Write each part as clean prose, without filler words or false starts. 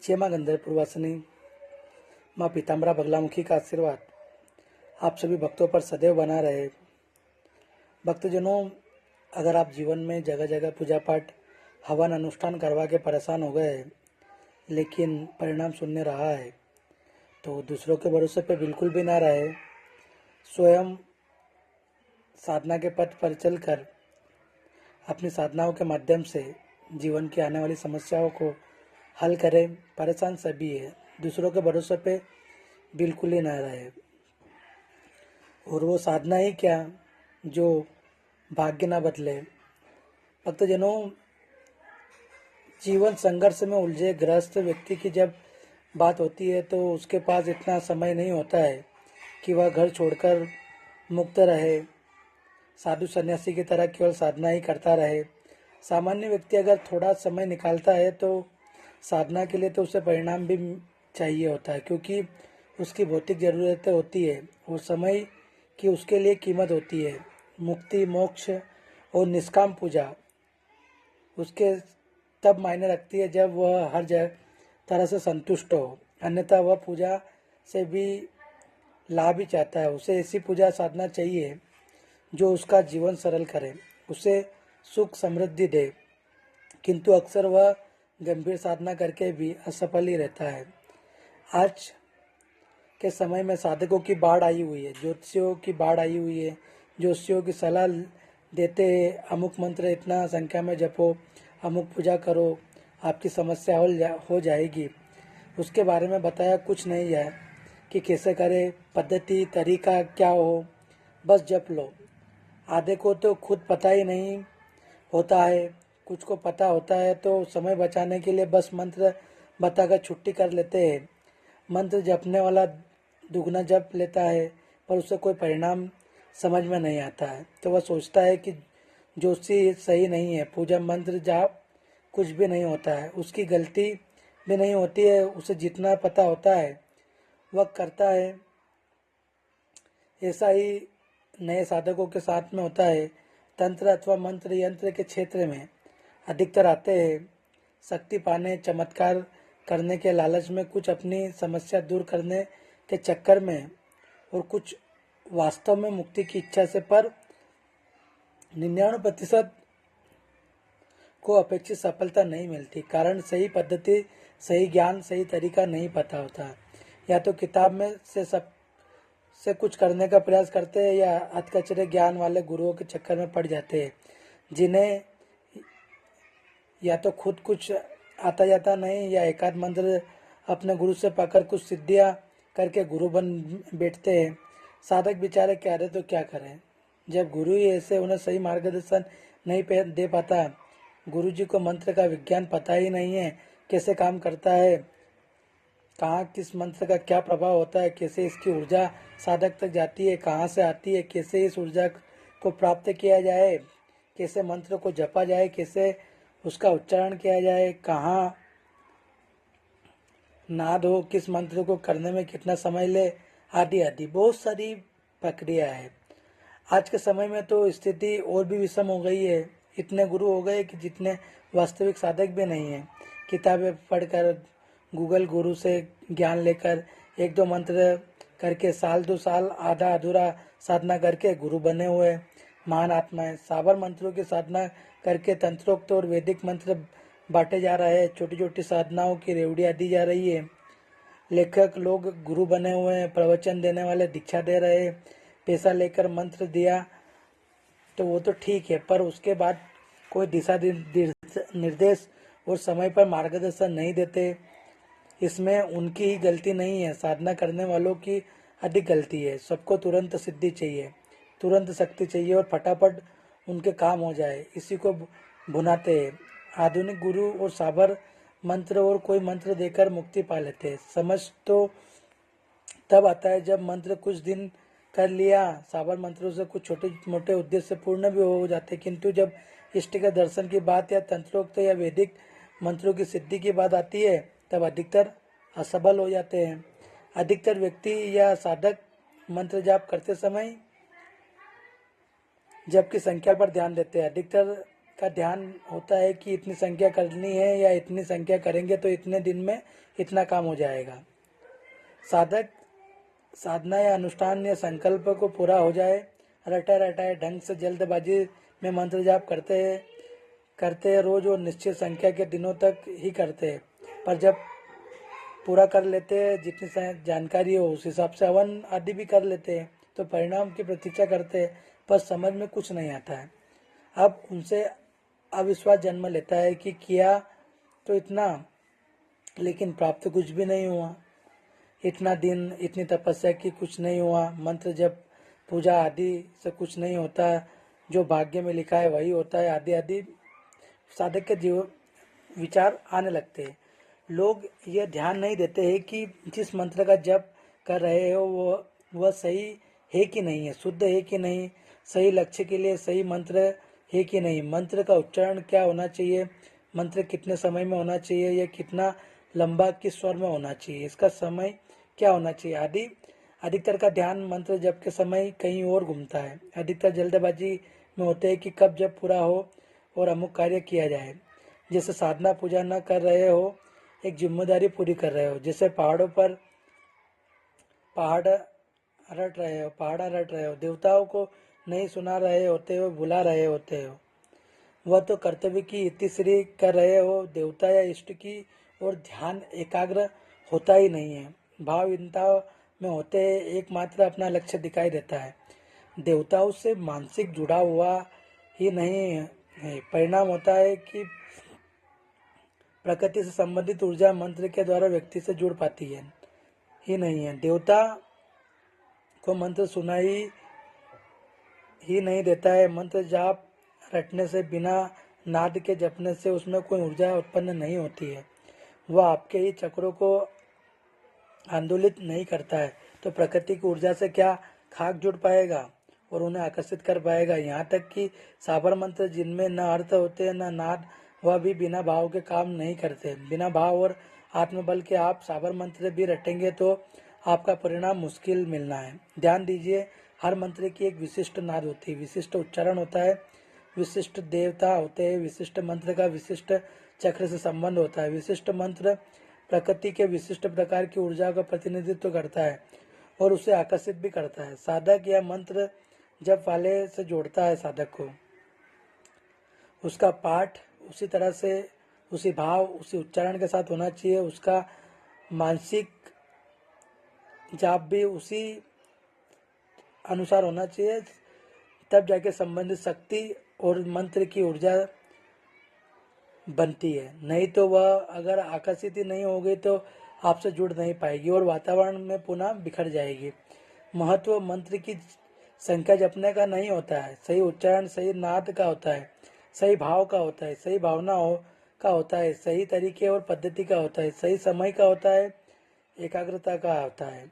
जय माँ गंधर्वपुरवासिनी, माँ पीताम्बरा बगलामुखी का आशीर्वाद आप सभी भक्तों पर सदैव बना रहे। भक्तजनों, अगर आप जीवन में जगह जगह पूजा पाठ हवन अनुष्ठान करवा के परेशान हो गए हैं, लेकिन परिणाम शून्य रहा है, तो दूसरों के भरोसे पे बिल्कुल भी ना रहे। स्वयं साधना के पथ पर चलकर अपनी साधनाओं के माध्यम से जीवन की आने वाली समस्याओं को हल करें। परेशान सभी है, दूसरों के भरोसे पे बिल्कुल ही ना रहे। और वो साधना ही क्या जो भाग्य ना बदले। भक्तजनों, जीवन संघर्ष में उलझे ग्रस्त व्यक्ति की जब बात होती है तो उसके पास इतना समय नहीं होता है कि वह घर छोड़कर मुक्त रहे, साधु सन्यासी की तरह केवल साधना ही करता रहे। सामान्य व्यक्ति अगर थोड़ा समय निकालता है तो साधना के लिए तो उसे परिणाम भी चाहिए होता है, क्योंकि उसकी भौतिक ज़रूरतें होती है और समय की उसके लिए कीमत होती है। मुक्ति, मोक्ष और निष्काम पूजा उसके तब मायने रखती है जब वह हर तरह से संतुष्ट हो, अन्यथा वह पूजा से भी लाभ ही चाहता है। उसे ऐसी पूजा साधना चाहिए जो उसका जीवन सरल करे, उसे सुख समृद्धि दे, किंतु अक्सर वह गंभीर साधना करके भी असफल ही रहता है। आज के समय में साधकों की बाढ़ आई हुई है, ज्योतिषियों की बाढ़ आई हुई है। ज्योतिषियों की सलाह देते हैं, अमुक मंत्र इतना संख्या में जपो, अमुक पूजा करो, आपकी समस्या हो जाएगी। उसके बारे में बताया कुछ नहीं है कि कैसे करे, पद्धति तरीका क्या हो, बस जप लो। आधे को तो खुद पता ही नहीं होता है, कुछ को पता होता है तो समय बचाने के लिए बस मंत्र बताकर छुट्टी कर लेते हैं। मंत्र जपने वाला दुगना जप लेता है पर उसे कोई परिणाम समझ में नहीं आता है, तो वह सोचता है कि ज्योतिषी सही नहीं है, पूजा मंत्र जाप कुछ भी नहीं होता है, उसकी गलती भी नहीं होती है, उसे जितना पता होता है वह करता है। ऐसा ही नए साधकों के साथ में होता है। तंत्र अथवा मंत्र यंत्र के क्षेत्र में अधिकतर आते हैं शक्ति पाने, चमत्कार करने के लालच में, कुछ अपनी समस्या दूर करने के चक्कर में, और कुछ वास्तव में मुक्ति की इच्छा से। पर 99% को अपेक्षित सफलता नहीं मिलती, कारण सही पद्धति, सही ज्ञान, सही तरीका नहीं पता होता। या तो किताब में से कुछ करने का प्रयास करते हैं या अधकचरे ज्ञान वाले गुरुओं के चक्कर में पड़ जाते हैं, जिन्हें या तो खुद कुछ आता जाता नहीं या एकाध मंत्र अपने गुरु से पाकर कुछ सिद्धियां करके गुरु बन बैठते हैं। साधक बेचारे क्या रहे तो क्या करें, जब गुरु ही ऐसे उन्हें सही मार्गदर्शन नहीं दे पाता। गुरु जी को मंत्र का विज्ञान पता ही नहीं है, कैसे काम करता है, कहाँ किस मंत्र का क्या प्रभाव होता है, कैसे इसकी ऊर्जा साधक तक जाती है, कहाँ से आती है, कैसे इस ऊर्जा को प्राप्त किया जाए, कैसे मंत्र को जपा जाए, कैसे उसका उच्चारण किया जाए, कहाँ नाद हो, किस मंत्र को करने में कितना समय ले, आदि आदि बहुत सारी प्रक्रिया है। आज के समय में तो स्थिति और भी विषम हो गई है, इतने गुरु हो गए कि जितने वास्तविक साधक भी नहीं है। किताबें पढ़कर, गूगल गुरु से ज्ञान लेकर, एक दो मंत्र करके साल 2 साल आधा अधूरा साधना करके गुरु बने हुए महान आत्माएं। साबर मंत्रों की साधना करके तंत्रोक्त और वैदिक मंत्र बांटे जा रहे हैं, छोटी छोटी साधनाओं की रेवड़ियाँ दी जा रही है। लेखक लोग गुरु बने हुए हैं, प्रवचन देने वाले दीक्षा दे रहे हैं, पैसा लेकर मंत्र दिया तो वो तो ठीक है, पर उसके बाद कोई दिशा निर्देश और समय पर मार्गदर्शन नहीं देते। इसमें उनकी ही गलती नहीं है, साधना करने वालों की अधिक गलती है। सबको तुरंत सिद्धि चाहिए, तुरंत शक्ति चाहिए और फटाफट उनके काम हो जाए, इसी को भुनाते हैं। आधुनिक गुरु और साबर मंत्र और कोई मंत्र देकर मुक्ति पा लेते हैं। समझ तो तब आता है जब मंत्र कुछ दिन कर लिया, साबर मंत्रों से कुछ छोटे मोटे उद्देश्य पूर्ण भी हो जाते, किंतु जब इष्ट के दर्शन की बात या तंत्रोक्त या वैदिक मंत्रों की सिद्धि की बात आती है तब अधिकतर असफल हो जाते हैं। अधिकतर व्यक्ति या साधक मंत्र जाप करते समय जबकि संख्या पर ध्यान देते हैं, अधिकतर का ध्यान होता है कि इतनी संख्या करनी है या इतनी संख्या करेंगे तो इतने दिन में इतना काम हो जाएगा। साधक साधना या अनुष्ठान या संकल्प को पूरा हो जाए, रटा रटाए ढंग से जल्दबाजी में मंत्र जाप करते हैं रोज और निश्चित संख्या के दिनों तक ही करते हैं। पर जब पूरा कर लेते हैं, जितनी जानकारी हो उस हिसाब से हवन आदि भी कर लेते हैं, तो परिणाम की प्रतीक्षा करते हैं, पर समझ में कुछ नहीं आता है। अब उनसे अविश्वास जन्म लेता है कि किया तो इतना, लेकिन प्राप्त कुछ भी नहीं हुआ। इतना दिन इतनी तपस्या की, कुछ नहीं हुआ। मंत्र जब पूजा आदि से कुछ नहीं होता, जो भाग्य में लिखा है वही होता है, आदि आदि साधक के जीव विचार आने लगते हैं। लोग ये ध्यान नहीं देते हैं कि जिस मंत्र का जप कर रहे हो वह सही है कि नहीं है, शुद्ध है कि नहीं, सही लक्ष्य के लिए सही मंत्र है कि नहीं, मंत्र का उच्चारण क्या होना चाहिए, मंत्र कितने समय में होना चाहिए, या कितना लंबा किस स्वर में होना चाहिए, इसका समय क्या होना चाहिए आदि। अधिकतर का ध्यान मंत्र जप के समय कहीं और घूमता है। अधिकतर जल्दबाजी में होते हैं कि कब जब पूरा हो और अमुक कार्य किया जाए। जैसे साधना पूजा न कर रहे हो, एक जिम्मेदारी पूरी कर रहे हो। जैसे पहाड़ों पर पहाड़ा रट रहे हो, देवताओं को नहीं सुना रहे होते हो, बुला रहे होते हो, वह तो कर्तव्य की इतिश्री कर रहे हो। देवता या इष्ट की और ध्यान एकाग्र होता ही नहीं है। भावहीनता में होते एकमात्र अपना लक्ष्य दिखाई देता है। देवताओं से मानसिक जुड़ा हुआ ही नहीं है। परिणाम होता है कि प्रकृति से संबंधित ऊर्जा मंत्र के द्वारा व्यक्ति से जुड़ पाती है ही नहीं है। देवता को मंत्र सुनाई ही नहीं देता है। मंत्र जाप रटने से, बिना नाद के जपने से उसमें कोई ऊर्जा उत्पन्न नहीं होती है। वह आपके ही चक्रों को आंदोलित नहीं करता है, तो प्रकृति की ऊर्जा से क्या खाक जुड़ पाएगा और उन्हें आकर्षित कर पाएगा। यहाँ तक कि साबर मंत्र जिनमें न अर्थ होते न नाद, वह भी बिना भाव के काम नहीं करते। बिना भाव और आत्मबल के आप साबर मंत्र भी रटेंगे तो आपका परिणाम मुश्किल मिलना है। ध्यान दीजिए, हर मंत्र की एक विशिष्ट नाद होती है, विशिष्ट उच्चारण होता है, विशिष्ट देवता होते हैं। विशिष्ट मंत्र का विशिष्ट चक्र से संबंध होता है। विशिष्ट मंत्र प्रकृति के विशिष्ट प्रकार की ऊर्जा का प्रतिनिधित्व करता है और उसे आकर्षित भी करता है। साधक यह मंत्र जप वाले से जोड़ता है साधक को। उसका पाठ उसी तरह से, उसी भाव, उसी उच्चारण के साथ होना चाहिए। उसका मानसिक जाप भी उसी अनुसार होना चाहिए, तब जाके संबंधित शक्ति और मंत्र की ऊर्जा बनती है। नहीं तो वह अगर आकर्षित ही नहीं होगी तो आपसे जुड़ नहीं पाएगी और वातावरण में पुनः बिखर जाएगी। महत्व मंत्र की संख्या जपने का नहीं होता है, सही उच्चारण, सही नाद का होता है, सही भाव का होता है, सही भावना का होता है, सही तरीके और पद्धति का होता है, सही समय का होता है, एकाग्रता का होता है।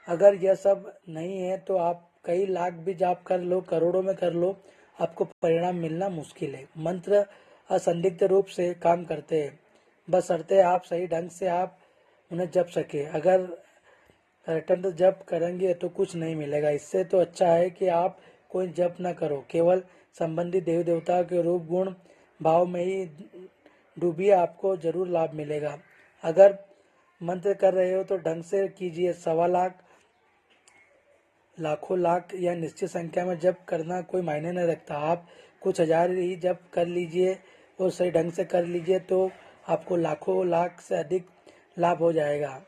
अगर यह सब नहीं है तो आप कई लाख भी जाप कर लो, करोड़ों में कर लो, आपको परिणाम मिलना मुश्किल है। मंत्र असंदिग्ध रूप से काम करते हैं, बशर्ते आप सही ढंग से आप उन्हें जप सके। अगर रटन जप करेंगे तो कुछ नहीं मिलेगा। इससे तो अच्छा है कि आप कोई जप न करो, केवल संबंधित देवी देवताओं के रूप गुण भाव में ही डूबिए, आपको जरूर लाभ मिलेगा। अगर मंत्र कर रहे हो तो ढंग से कीजिए। 1.25 लाख, लाखों, लाख या निश्चित संख्या में जप करना कोई मायने नहीं रखता। आप कुछ हजार ही जप कर लीजिए और सही ढंग से कर लीजिए तो आपको लाखों लाख से अधिक लाभ हो जाएगा।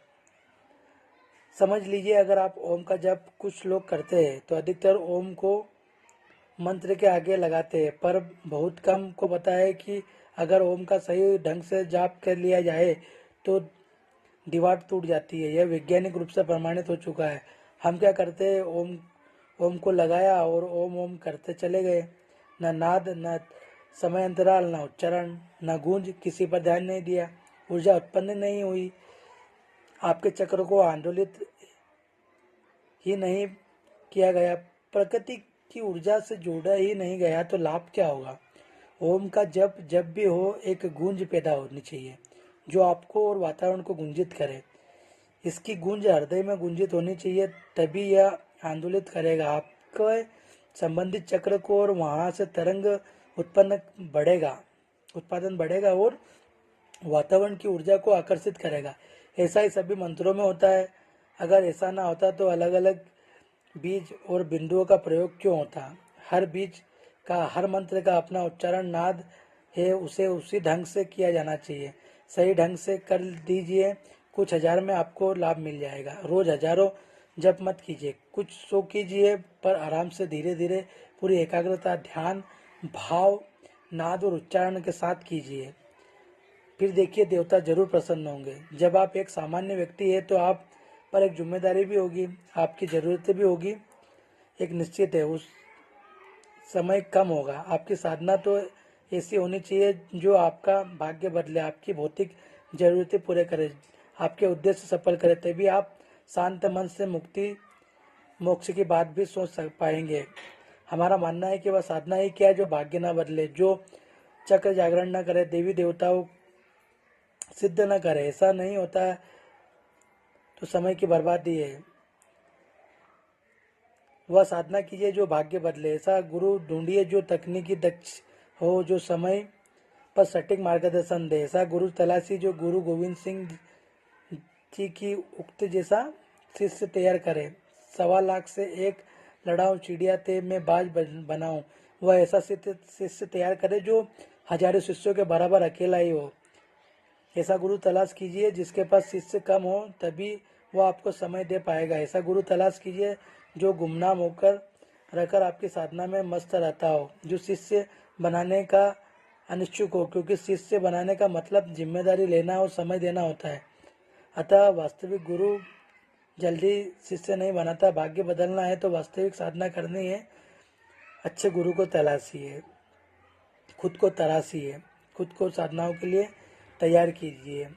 समझ लीजिए, अगर आप ओम का जप कुछ लोग करते हैं तो अधिकतर ओम को मंत्र के आगे लगाते हैं, पर बहुत कम को पता है कि अगर ओम का सही ढंग से जाप कर लिया जाए तो दीवार टूट जाती है। यह वैज्ञानिक रूप से प्रमाणित हो चुका है। हम क्या करते हैं, ओम को लगाया और ओम ओम करते चले गए, न नाद, न समय अंतराल, न उच्चारण, न गूंज, किसी पर ध्यान नहीं दिया, ऊर्जा उत्पन्न नहीं हुई, आपके चक्र को आंदोलित ही नहीं किया गया, प्रकृति की ऊर्जा से जोड़ा ही नहीं गया, तो लाभ क्या होगा। ओम का जप जब भी हो, एक गूंज पैदा होनी चाहिए जो आपको और वातावरण को गुंजित करे। इसकी गूंज हृदय में गुंजित होनी चाहिए, तभी यह आंदोलित करेगा आपके संबंधित चक्र को और वहां से तरंग उत्पादन बढ़ेगा और वातावरण की ऊर्जा को आकर्षित करेगा। ऐसा ही सभी मंत्रों में होता है। अगर ऐसा ना होता तो अलग अलग बीज और बिंदुओं का प्रयोग क्यों होता। हर बीज का, हर मंत्र का अपना उच्चारण नाद है, उसे उसी ढंग से किया जाना चाहिए। सही ढंग से कर दीजिए, कुछ हजार में आपको लाभ मिल जाएगा। रोज हजारों जप मत कीजिए, कुछ 100 कीजिए, पर आराम से धीरे धीरे पूरी एकाग्रता, ध्यान, भाव, नाद और उच्चारण के साथ कीजिए। फिर देखिए देवता जरूर प्रसन्न होंगे। जब आप एक सामान्य व्यक्ति है तो आप पर एक जिम्मेदारी भी होगी, आपकी ज़रूरतें भी होगी। एक निश्चित है, उस समय कम होगा। आपकी साधना तो ऐसी होनी चाहिए जो आपका भाग्य बदले, आपकी भौतिक जरूरतें पूरे करे, आपके उद्देश्य सफल करे। तभी आप शांत मन से मुक्ति मोक्ष की बात भी सोच पाएंगे। हमारा मानना है कि वह साधना ही क्या है जो भाग्य न बदले, जो चक्र जागरण न करे, देवी देवताओं सिद्ध न करे। ऐसा नहीं होता है तो समय की बर्बादी है। वह साधना कीजिए जो भाग्य बदले। ऐसा गुरु ढूंढिए जो तकनीकी दक्ष हो, जो समय पर सटीक मार्गदर्शन दे। ऐसा गुरु तलाशी जो गुरु गोविंद सिंह जी की उक्त जैसा शिष्य तैयार करे। 1.25 लाख से एक लड़ाऊं, चिड़िया ते मैं बाज बनाऊं। वह ऐसा शिष्य तैयार करे जो हजारों शिष्यों के बराबर अकेला ही हो। ऐसा गुरु तलाश कीजिए जिसके पास शिष्य कम हो, तभी वह आपको समय दे पाएगा। ऐसा गुरु तलाश कीजिए जो गुमनाम होकर रहकर आपकी साधना में मस्त रहता हो, जो शिष्य बनाने का अनिच्छुक हो, क्योंकि शिष्य बनाने का मतलब जिम्मेदारी लेना और समय देना होता है। अतः वास्तविक गुरु जल्दी शिष्य नहीं बनाता। भाग्य बदलना है तो वास्तविक साधना करनी है। अच्छे गुरु को तलाशिए, खुद को तराशिए, खुद को साधनाओं के लिए तैयार कीजिए।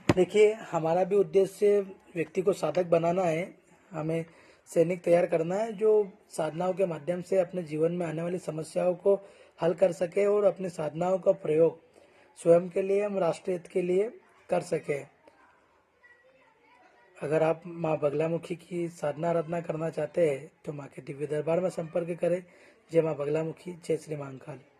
देखिए हमारा भी उद्देश्य व्यक्ति को साधक बनाना है। हमें सैनिक तैयार करना है जो साधनाओं के माध्यम से अपने जीवन में आने वाली समस्याओं को हल कर सके और अपनी साधनाओं का प्रयोग स्वयं के लिए एवं राष्ट्र हित के लिए कर सके। अगर आप माँ बगलामुखी की साधना आराधना करना चाहते हैं तो माँ के दिव्य दरबार में संपर्क करें। जय माँ बगलामुखी, जय श्री महाकाल।